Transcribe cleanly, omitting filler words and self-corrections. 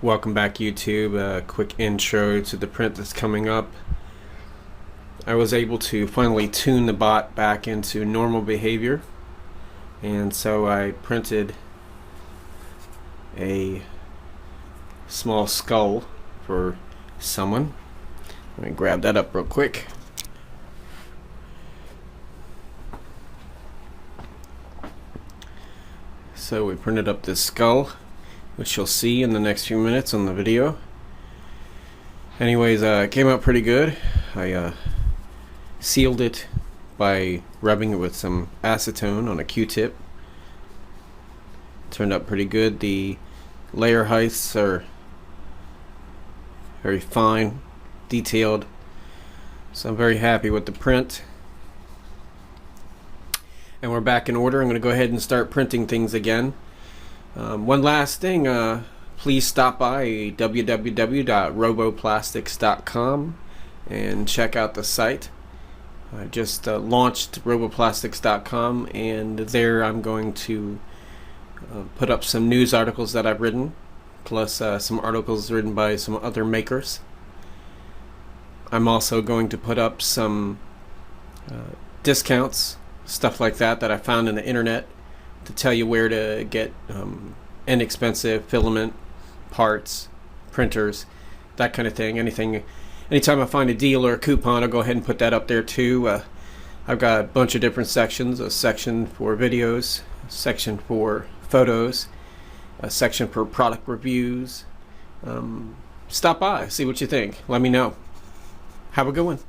Welcome back, YouTube. A quick intro to the print that's coming up. I was able to finally tune the bot back into normal behavior, and so I printed a small skull for someone. Let me grab that up real quick. So we printed up this skull, which you'll see in the next few minutes on the video. Anyways, it came out pretty good. I sealed it by rubbing it with some acetone on a Q-tip. Turned out pretty good. The layer heights are very fine, detailed, so I'm very happy with the print. And we're back in order. I'm going to go ahead and start printing things again. One last thing, please stop by www.roboplastics.com and check out the site. I just launched roboplastics.com, and there I'm going to put up some news articles that I've written, plus some articles written by some other makers. I'm also going to put up some discounts, stuff like that I found on the internet, to tell you where to get inexpensive filament parts, printers, that kind of thing. Anytime I find a deal or a coupon, I'll go ahead and put that up there too. I've got a bunch of different sections: a section for videos, a section for photos, a section for product reviews. Stop by, see what you think. Let me know. Have a good one.